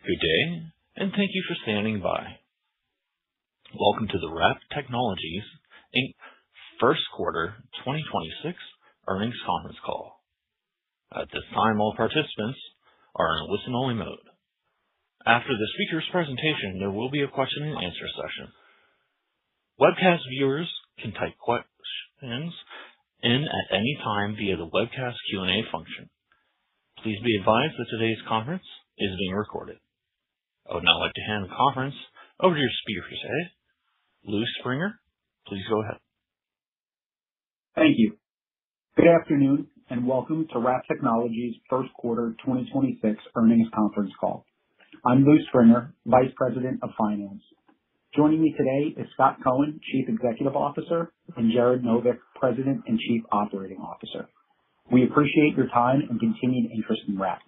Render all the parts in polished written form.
Good day, and thank you for standing by. Welcome to the Wrap Technologies, Inc. First Quarter 2026 Earnings Conference Call. At this time, all participants are in a listen-only mode. After the speaker's presentation, there will be a question and answer session. Webcast viewers can type questions in at any time via the webcast Q&A function. Please be advised that today's conference is being recorded. I would now like to hand the conference over to your speaker for today, Lou Springer. Please go ahead. Thank you. Good afternoon, and welcome to Wrap Technologies' First Quarter 2026 Earnings Conference Call. I'm Lou Springer, Vice President of Finance. Joining me today is Scott Cohen, Chief Executive Officer, and Jared Novick, President and Chief Operating Officer. We appreciate your time and continued interest in Wrap.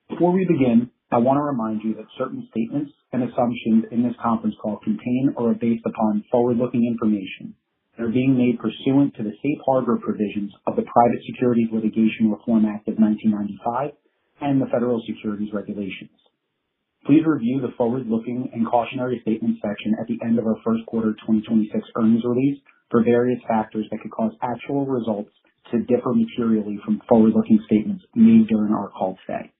Before we begin, I want to remind you that certain statements and assumptions in this conference call contain or are based upon forward-looking information that are being made pursuant to the safe harbor provisions of the Private Securities Litigation Reform Act of 1995 and the Federal Securities Regulations. Please review the forward-looking and cautionary statements section at the end of our first quarter 2026 earnings release for various factors that could cause actual results to differ materially from forward-looking statements made during our call today.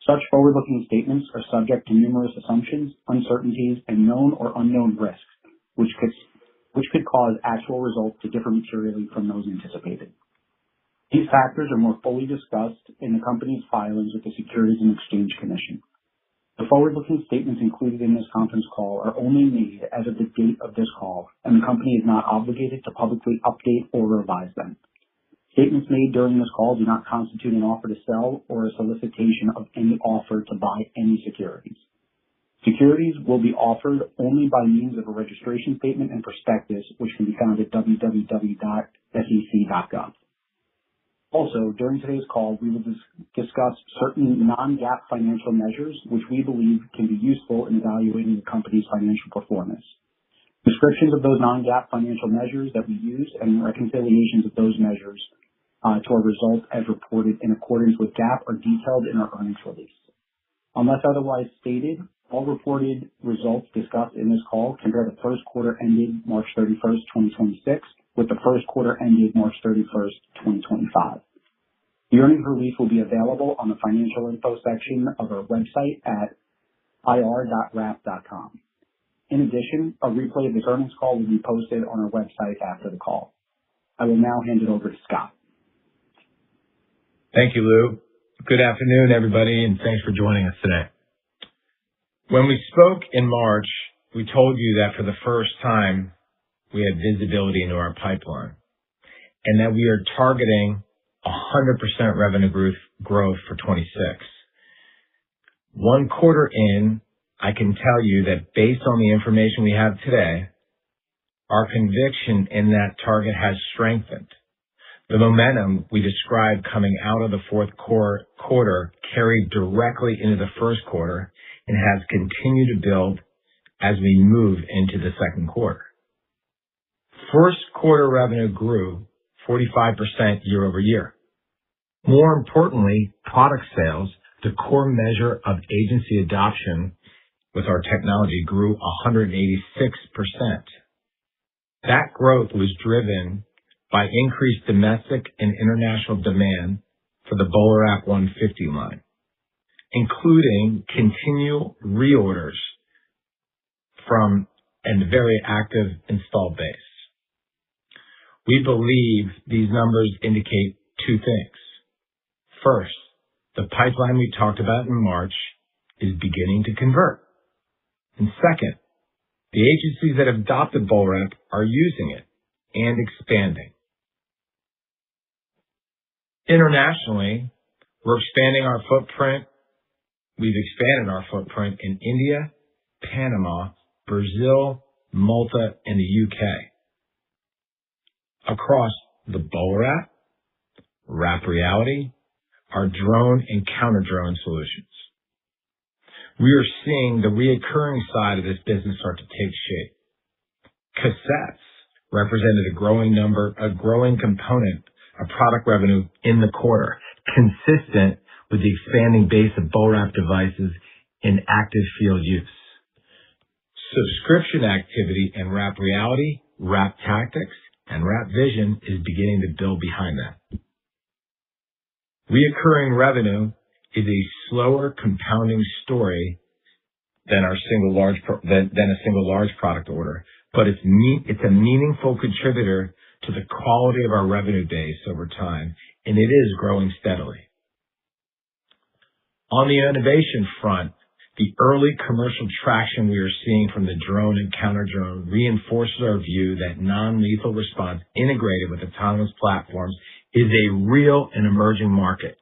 Such forward-looking statements are subject to numerous assumptions, uncertainties, and known or unknown risks, which could cause actual results to differ materially from those anticipated. These factors are more fully discussed in the company's filings with the Securities and Exchange Commission. The forward-looking statements included in this conference call are only made as of the date of this call, and the company is not obligated to publicly update or revise them. Statements made during this call do not constitute an offer to sell or a solicitation of any offer to buy any securities. Securities will be offered only by means of a registration statement and prospectus, which can be found at www.sec.gov. Also, during today's call, we will discuss certain non-GAAP financial measures which we believe can be useful in evaluating the company's financial performance. Descriptions of those non-GAAP financial measures that we use and reconciliations of those measures to our results as reported in accordance with GAAP are detailed in our earnings release. Unless otherwise stated, all reported results discussed in this call compare the first quarter ended March 31st, 2026 with the first quarter ended March 31st, 2025. The earnings release will be available on the financial info section of our website at ir.wrap.com. In addition, a replay of this earnings call will be posted on our website after the call. I will now hand it over to Scott. Thank you, Lou. Good afternoon, everybody, and thanks for joining us today. When we spoke in March, we told you that for the first time, we had visibility into our pipeline and that we are targeting 100% revenue growth for 26. One quarter in, I can tell you that based on the information we have today, our conviction in that target has strengthened. The momentum we described coming out of the fourth quarter carried directly into the first quarter and has continued to build as we move into the second quarter. First quarter revenue grew 45% year over year. More importantly, product sales, the core measure of agency adoption with our technology, grew 186%. That growth was driven by increased domestic and international demand for the BolaWrap 150 line, including continual reorders from a very active installed base. We believe these numbers indicate two things. First, the pipeline we talked about in March is beginning to convert. And second, the agencies that have adopted BolaWrap are using it and expanding. Internationally, we're expanding our footprint. We've expanded our footprint in India, Panama, Brazil, Malta, and the UK. Across the BolaWrap, Wrap Reality, our drone and counter-drone solutions. We are seeing the reoccurring side of this business start to take shape. Cassettes represented a growing component of product revenue in the quarter, consistent with the expanding base of BolaWrap devices in active field use. Subscription activity in Wrap Reality, Wrap Tactics, and Wrap Vision is beginning to build behind that. Reoccurring revenue is a slower compounding story than a single large product order, but it's a meaningful contributor to the quality of our revenue base over time, and it is growing steadily. On the innovation front, the early commercial traction we are seeing from the drone and counter-drone reinforces our view that non-lethal response integrated with autonomous platforms is a real and emerging market,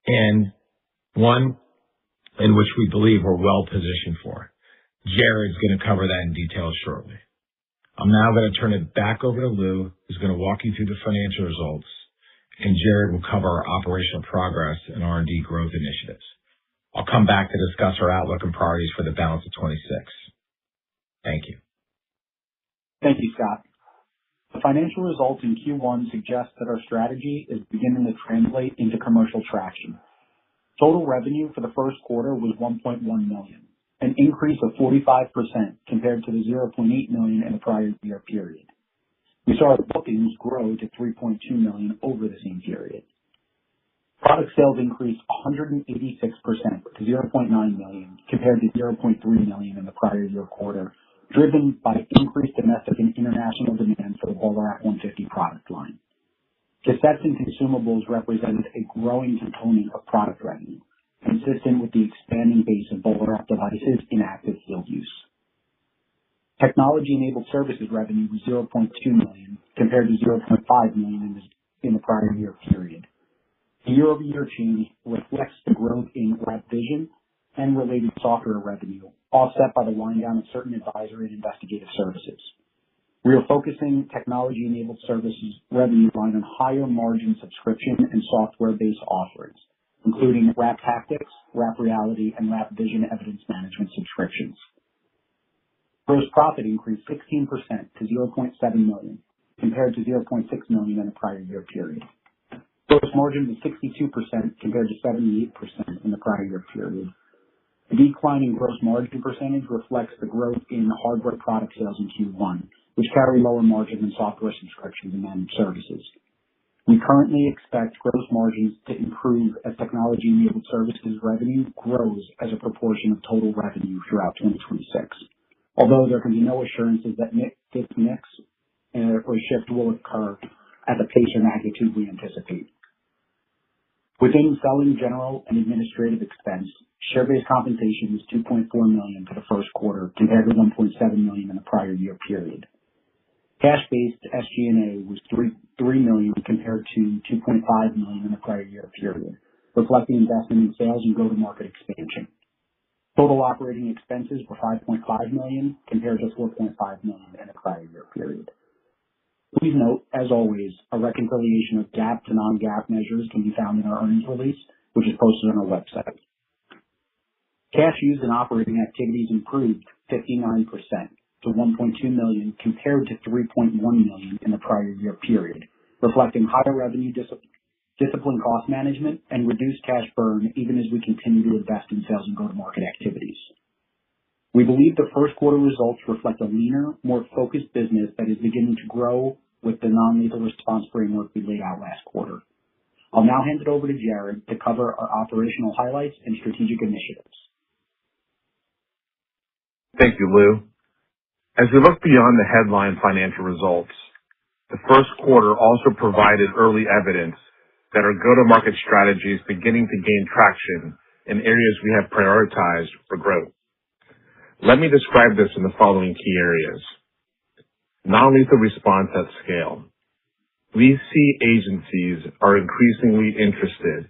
and one in which we believe we're well positioned for. Jared's going to cover that in detail shortly. I'm now going to turn it back over to Lou, who's going to walk you through the financial results, and Jared will cover our operational progress and R&D growth initiatives. I'll come back to discuss our outlook and priorities for the balance of 26. Thank you. Thank you, Scott. The financial results in Q1 suggest that our strategy is beginning to translate into commercial traction. Total revenue for the first quarter was $1.1 million, an increase of 45% compared to the $0.8 million in the prior year period. We saw our bookings grow to $3.2 million over the same period. Product sales increased 186% to $0.9 million compared to $0.3 million in the prior year quarter, driven by increased domestic and international demand for the BolaWrap 150 product line. Cassettes and consumables represented a growing component of product revenue, consistent with the expanding base of BolaWrap devices in active field use. Technology-enabled services revenue was $0.2 million compared to $0.5 million in the prior year period. The year-over-year change reflects the growth in Wrap Vision and related software revenue, offset by the wind down of certain advisory and investigative services. We are focusing technology-enabled services revenue line on higher margin subscription and software-based offerings, including Wrap Tactics, Wrap Reality, and Wrap Vision evidence management subscriptions. Gross profit increased 16% to $0.7 million, compared to $0.6 million in the prior year period. Gross margin was 62% compared to 78% in the prior year period. The decline in gross margin percentage reflects the growth in hardware product sales in Q1, which carry lower margin than software subscriptions and managed services. We currently expect gross margins to improve as technology-enabled services revenue grows as a proportion of total revenue throughout 2026, although there can be no assurances that this mix or shift will occur at the pace or magnitude we anticipate. Within selling, general, and administrative expense, share-based compensation was $2.4 million for the first quarter compared to $1.7 million in the prior year period. Cash-based SG&A was $3 million compared to $2.5 million in the prior year period, reflecting investment in sales and go-to-market expansion. Total operating expenses were $5.5 million compared to $4.5 million in the prior year period. Please note, as always, a reconciliation of GAAP to non-GAAP measures can be found in our earnings release, which is posted on our website. Cash used in operating activities improved 59% to $1.2 million compared to $3.1 million in the prior year period, reflecting higher revenue disciplined cost management and reduced cash burn even as we continue to invest in sales and go-to-market activities. We believe the first quarter results reflect a leaner, more focused business that is beginning to grow with the non-lethal response framework we laid out last quarter. I'll now hand it over to Jared to cover our operational highlights and strategic initiatives. Thank you, Lou. As we look beyond the headline financial results, the first quarter also provided early evidence that our go-to-market strategy is beginning to gain traction in areas we have prioritized for growth. Let me describe this in the following key areas. Non-lethal response at scale. We see agencies are increasingly interested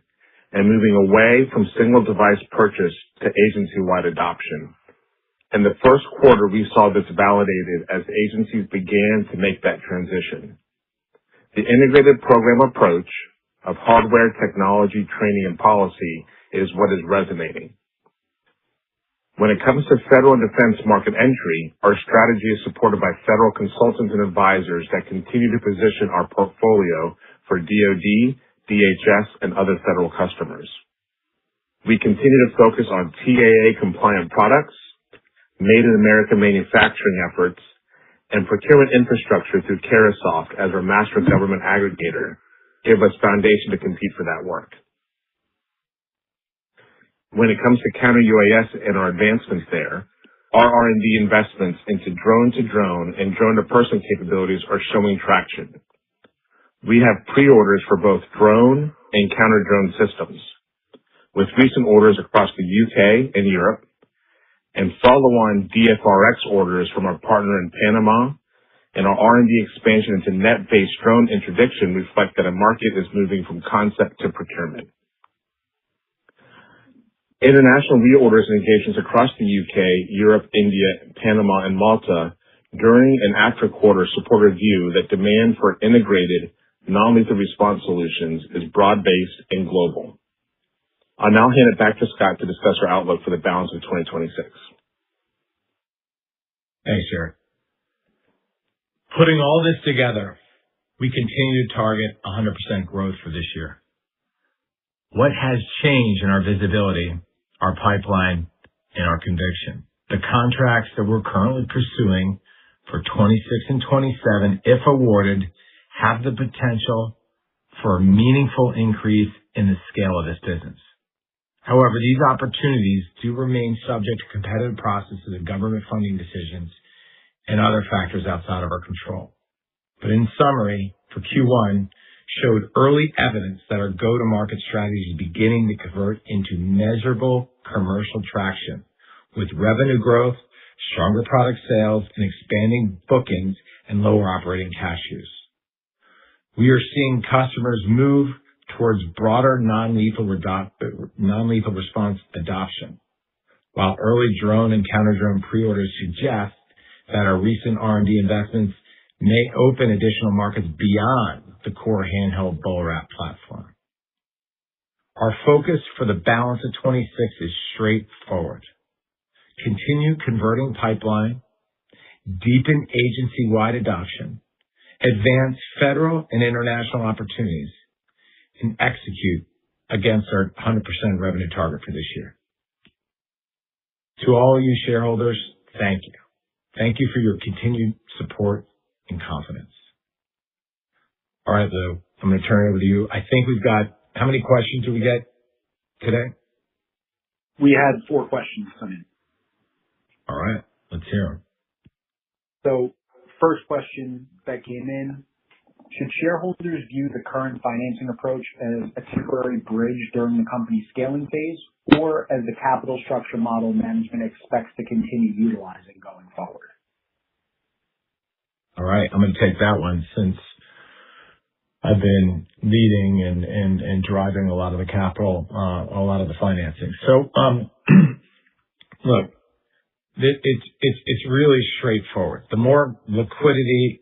in moving away from single device purchase to agency-wide adoption. In the first quarter, we saw this validated as agencies began to make that transition. The integrated program approach of hardware, technology, training, and policy is what is resonating. When it comes to federal and defense market entry, our strategy is supported by federal consultants and advisors that continue to position our portfolio for DoD, DHS, and other federal customers. We continue to focus on TAA-compliant products, Made in America manufacturing efforts, and procurement infrastructure through Carasoft as our master government aggregator give us foundation to compete for that work. When it comes to counter-UAS and our advancements there, our R&D investments into drone-to-drone and drone-to-person capabilities are showing traction. We have pre-orders for both drone and counter-drone systems, with recent orders across the UK and Europe, and follow-on DFRX orders from our partner in Panama, and our R&D expansion into net-based drone interdiction reflect that a market is moving from concept to procurement. International reorders and engagements across the UK, Europe, India, Panama, and Malta during and after quarter support a view that demand for integrated, non-lethal response solutions is broad-based and global. I'll now hand it back to Scott to discuss our outlook for the balance of 2026. Thanks, Jared. Putting all this together, we continue to target 100% growth for this year. What has changed in our visibility, our pipeline, and our conviction? The contracts that we're currently pursuing for 26 and 27, if awarded, have the potential for a meaningful increase in the scale of this business. However, these opportunities do remain subject to competitive processes and government funding decisions and other factors outside of our control. But in summary, for Q1, showed early evidence that our go-to-market strategy is beginning to convert into measurable commercial traction, with revenue growth, stronger product sales, and expanding bookings and lower operating cash use. We are seeing customers move towards broader non-lethal response adoption, while early drone and counter-drone pre-orders suggest that our recent R&D investments may open additional markets beyond the core handheld BolaWrap platform. Our focus for the balance of 26 is straightforward. Continue converting pipeline, deepen agency-wide adoption, advance federal and international opportunities, and execute against our 100% revenue target for this year. To all you shareholders, thank you. Thank you for your continued support and confidence. All right, Lou, I'm going to turn it over to you. I think we've got, how many questions did we get today? We had 4 questions come in. All right, let's hear them. So, first question that came in: should shareholders view the current financing approach as a temporary bridge during the company's scaling phase, or as the capital structure model management expects to continue utilizing going forward? All right, I'm going to take that one since I've been leading and driving a lot of the capital, a lot of the financing. So, look, it's really straightforward. The more liquidity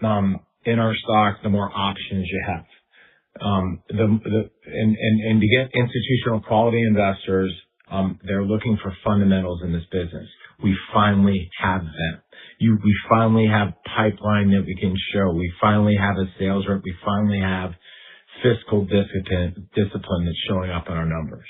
in our stock, the more options you have. And to get institutional quality investors, they're looking for fundamentals in this business. We finally have them. We finally have pipeline that we can show. We finally have a sales rep. We finally have fiscal discipline that's showing up in our numbers.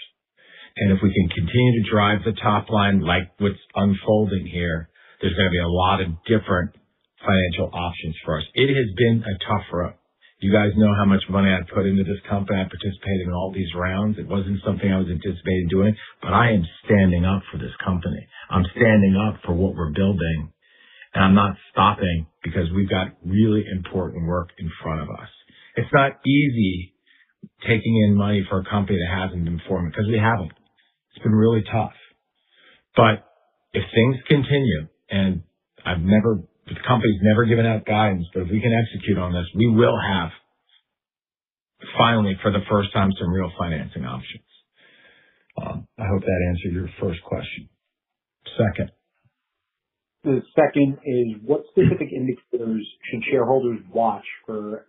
And if we can continue to drive the top line like what's unfolding here, there's going to be a lot of different financial options for us. It has been a tough road. You guys know how much money I put into this company. I participated in all these rounds. It wasn't something I was anticipating doing, but I am standing up for this company. I'm standing up for what we're building, and I'm not stopping because we've got really important work in front of us. It's not easy taking in money for a company that hasn't been formed, because we haven't. It's been really tough. But if things continue, and the company's never given out guidance, but if we can execute on this, we will have, finally, for the first time, some real financing options. I hope that answered your first question. Second. The second is, what specific indicators should shareholders watch for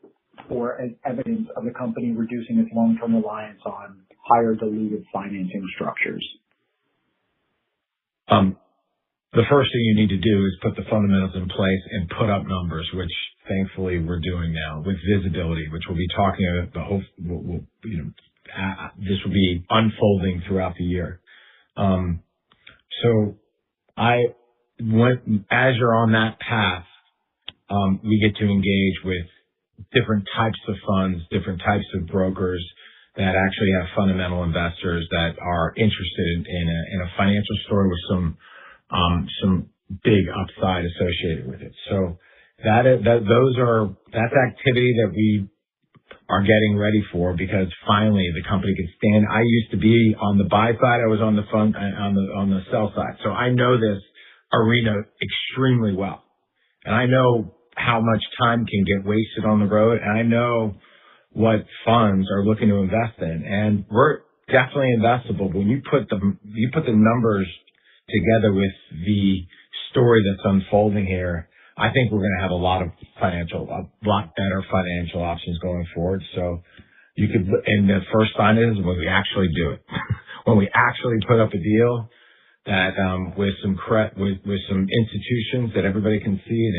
evidence of the company reducing its long-term reliance on higher diluted financing structures? The first thing you need to do is put the fundamentals in place and put up numbers, which thankfully we're doing now with visibility, which we'll be talking about this will be unfolding throughout the year. So as you're on that path, we get to engage with different types of funds, different types of brokers that actually have fundamental investors that are interested in a financial story with some big upside associated with it. So that's activity that we are getting ready for, because finally the company can stand. I used to be on the buy side. I was on the sell side. So I know this arena extremely well. And I know how much time can get wasted on the road. And I know what funds are looking to invest in. And we're definitely investable. When you put the numbers together with the story that's unfolding here, I think we're going to have a lot better financial options going forward. So and the first sign is when we actually do it, when we actually put up a deal that, with some institutions that everybody can see,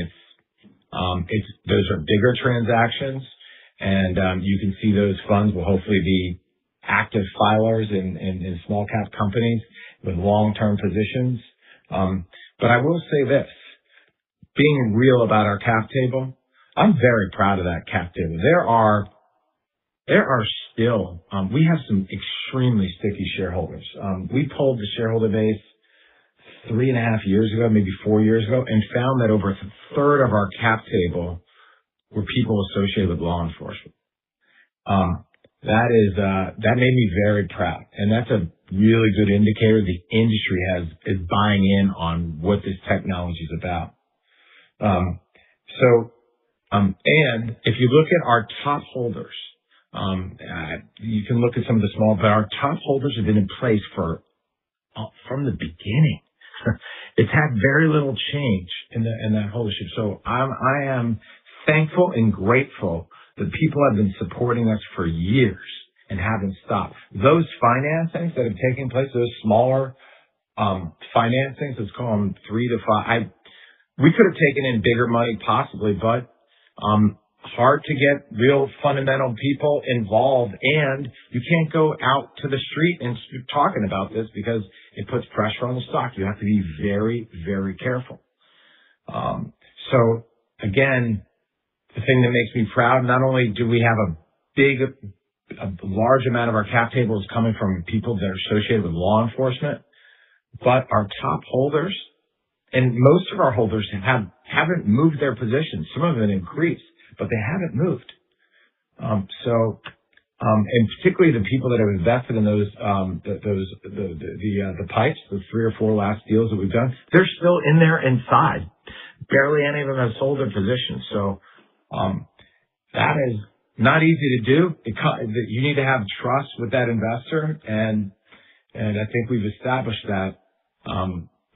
and those are bigger transactions, and you can see those funds will hopefully be active filers in small cap companies with long-term positions. But I will say this, being real about our cap table, I'm very proud of that cap table. There are still, we have some extremely sticky shareholders. We polled the shareholder base 3.5 years ago, maybe 4 years ago, and found that over a third of our cap table were people associated with law enforcement. That made me very proud, and that's a really good indicator the industry is buying in on what this technology is about. And if you look at our top holders, you can look at some of the small, but our top holders have been in place from the beginning. It's had very little change in that holdership. So I am thankful and grateful that people have been supporting us for years and haven't stopped. Those financings that have taken place, those smaller financings, let's call them 3 to 5. We could have taken in bigger money possibly, but hard to get real fundamental people involved, and you can't go out to the street and talking about this because it puts pressure on the stock. You have to be very, very careful. So again, the thing that makes me proud, not only do we have a large amount of our cap table is coming from people that are associated with law enforcement, but our top holders and most of our holders haven't moved their positions. Some of them increased, but they haven't moved. And particularly the people that have invested in those, the pipes, the 3 or 4 last deals that we've done, they're still in there inside. Barely any of them have sold their positions. So, that is not easy to do. You need to have trust with that investor, and I think we've established that.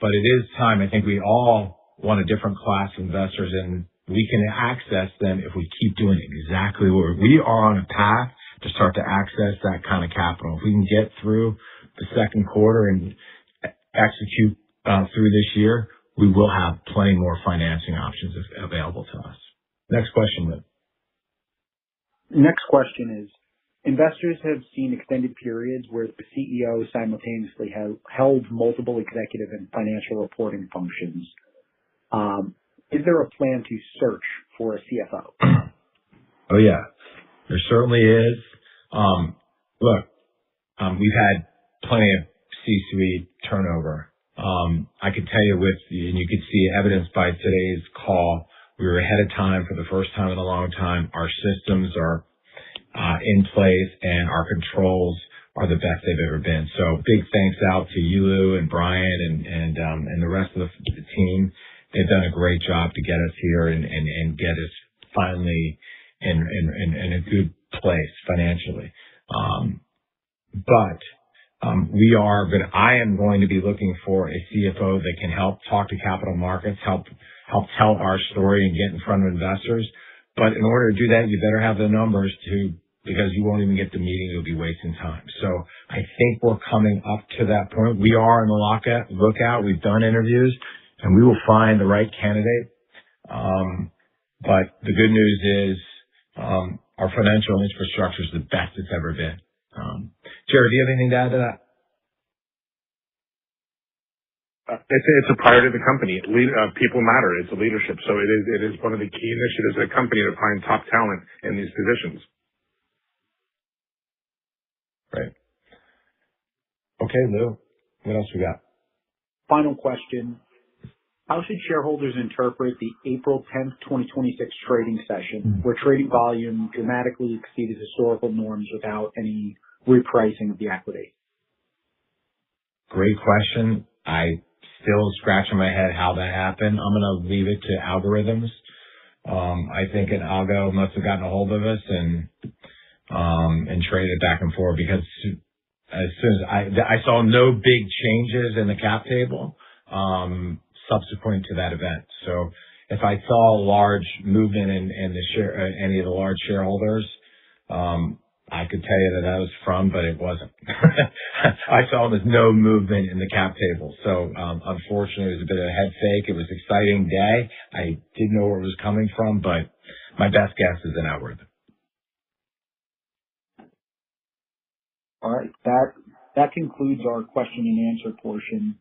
But it is time. I think we all want a different class of investors, and we can access them if we keep doing exactly what we are on a path to start to access that kind of capital. If we can get through the second quarter and execute through this year, we will have plenty more financing options available to us. Next question, Lynn. Next question is, investors have seen extended periods where the CEO simultaneously held multiple executive and financial reporting functions. Is there a plan to search for a CFO? Oh, yeah. There certainly is. Look, we've had plenty of C-suite turnover. I could tell you and you could see evidence by today's call, we were ahead of time for the first time in a long time. Our systems are in place, and our controls are the best they've ever been. So big thanks out to you, Lou, and Brian, and the rest of the team. They've done a great job to get us here and get us finally in a good place financially. But I am going to be looking for a CFO that can help talk to capital markets, help tell our story and get in front of investors. But in order to do that, you better have the numbers because you won't even get the meeting. You'll be wasting time. So I think we're coming up to that point. We are on the lookout. We've done interviews, and we will find the right candidate. But the good news is, our financial infrastructure is the best it's ever been. Jared, do you have anything to add to that? It's a priority of the company. People matter. It's a leadership. So it is one of the key initiatives of the company to find top talent in these positions. Right. Okay, Lou, what else we got? Final question. How should shareholders interpret the April 10th, 2026 trading session where trading volume dramatically exceeded historical norms without any repricing of the equity? Great question. I still scratching my head how that happened. I'm going to leave it to algorithms. I think an algo must have gotten a hold of us and traded back and forth, because as soon as I saw no big changes in the cap table subsequent to that event. So if I saw a large movement in the share, any of the large shareholders, I could tell you that was from, but it wasn't. I saw almost no movement in the cap table. So unfortunately, it was a bit of a head fake. It was an exciting day. I didn't know where it was coming from, but my best guess is an algorithm. All right. That concludes our question and answer portion.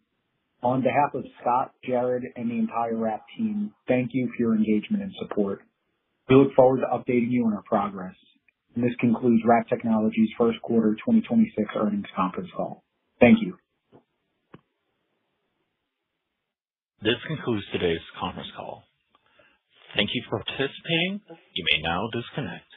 On behalf of Scott, Jared, and the entire WRAP team, thank you for your engagement and support. We look forward to updating you on our progress. And this concludes WRAP Technologies' first quarter 2026 earnings conference call. Thank you. This concludes today's conference call. Thank you for participating. You may now disconnect.